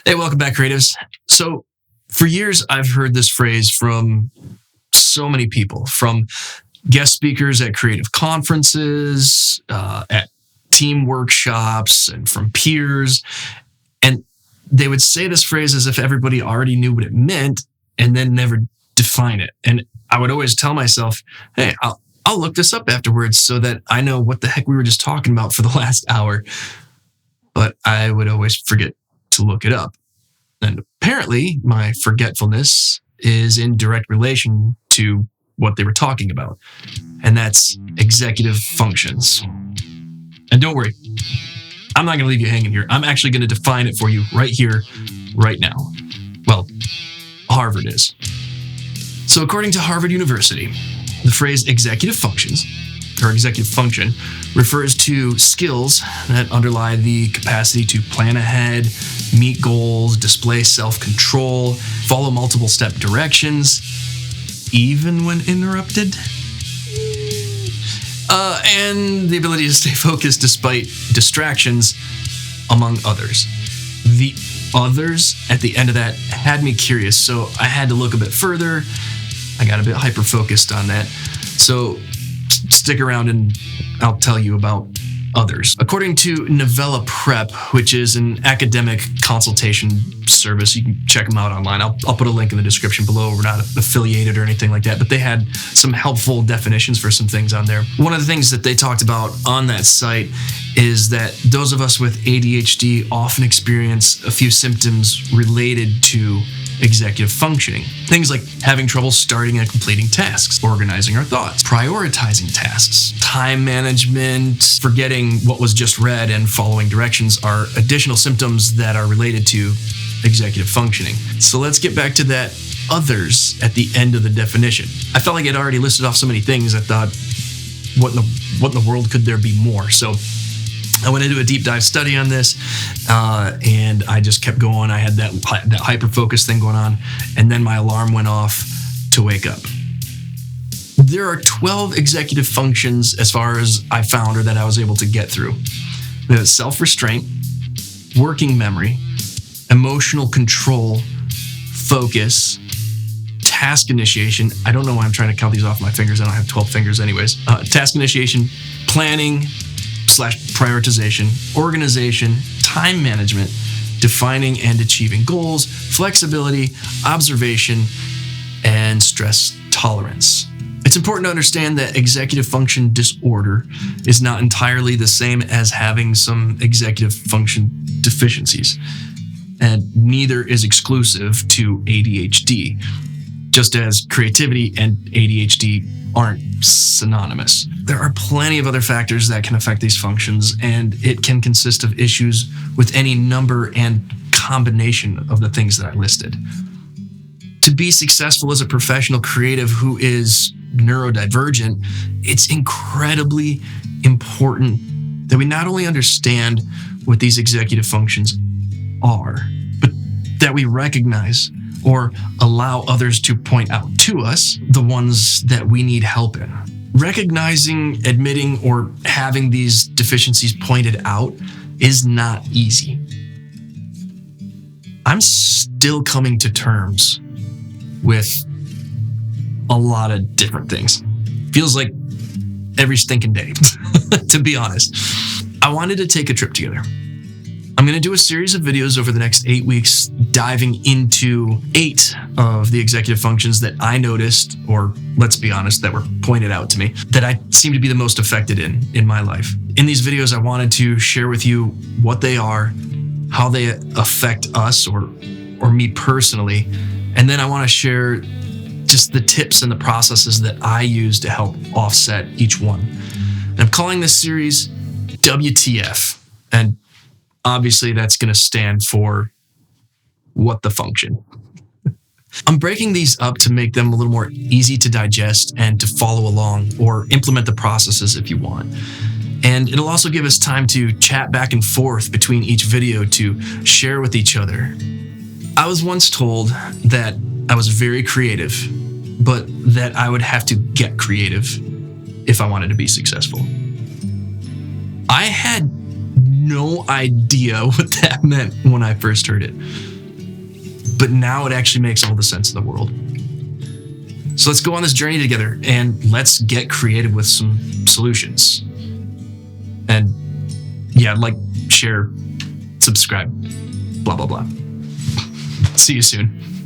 Hey, welcome back, creatives. So for years, I've heard this phrase from so many people, from guest speakers at creative conferences, at team workshops, and from peers. And they would say this phrase as if everybody already knew what it meant and then never define it. And I would always tell myself, hey, I'll look this up afterwards so that I know what the heck we were just talking about for the last hour. But I would always forget to look it up. And apparently my forgetfulness is in direct relation to what they were talking about. And that's executive functions. And don't worry, I'm not going to leave you hanging here. I'm actually going to define it for you right here, right now. Well, Harvard is. So according to Harvard University, the phrase executive functions, or executive function, refers to skills that underlie the capacity to plan ahead, meet goals, display self-control, follow multiple step directions, even when interrupted, and the ability to stay focused despite distractions, among others. The others at the end of that had me curious, so I had to look a bit further. I got a bit hyper-focused on that. So stick around and I'll tell you about others. According to Novella Prep, which is an academic consultation service, you can check them out online. I'll put a link in the description below. We're not affiliated or anything like that, but they had some helpful definitions for some things on there. One of the things that they talked about on that site is that those of us with ADHD often experience a few symptoms related to executive functioning. Things like having trouble starting and completing tasks, organizing our thoughts, prioritizing tasks, time management, forgetting what was just read, and following directions are additional symptoms that are related to executive functioning. So let's get back to that others at the end of the definition. I felt like it already listed off so many things. I thought, what in the world could there be more? So I went into a deep dive study on this, and I just kept going. I had that hyper-focus thing going on, and then my alarm went off to wake up. There are 12 executive functions as far as I found, or that I was able to get through. There's self-restraint, working memory, emotional control, focus, task initiation. I don't know why I'm trying to count these off my fingers. I don't have 12 fingers anyways. Task initiation, planning, /prioritization, organization, time management, defining and achieving goals, flexibility, observation, and stress tolerance. It's important to understand that executive function disorder is not entirely the same as having some executive function deficiencies, and neither is exclusive to ADHD, just as creativity and ADHD aren't synonymous. There are plenty of other factors that can affect these functions, and it can consist of issues with any number and combination of the things that I listed. To be successful as a professional creative who is neurodivergent, it's incredibly important that we not only understand what these executive functions are, but that we recognize or allow others to point out to us the ones that we need help in. Recognizing, admitting, or having these deficiencies pointed out is not easy. I'm still coming to terms with a lot of different things. Feels like every stinking day, to be honest. I wanted to take a trip together. I'm going to do a series of videos over the next 8 weeks, diving into 8 of the executive functions that I noticed, or let's be honest, that were pointed out to me, that I seem to be the most affected in my life. In these videos, I wanted to share with you what they are, how they affect us or me personally, and then I want to share just the tips and the processes that I use to help offset each one. And I'm calling this series WTF, and obviously, that's going to stand for what the function. I'm breaking these up to make them a little more easy to digest and to follow along, or implement the processes if you want. And it'll also give us time to chat back and forth between each video to share with each other. I was once told that I was very creative, but that I would have to get creative if I wanted to be successful. I had no idea what that meant when I first heard it. but now it actually makes all the sense in the world. So let's go on this journey together and let's get creative with some solutions. And yeah, like, share, subscribe, blah, blah, blah. See you soon.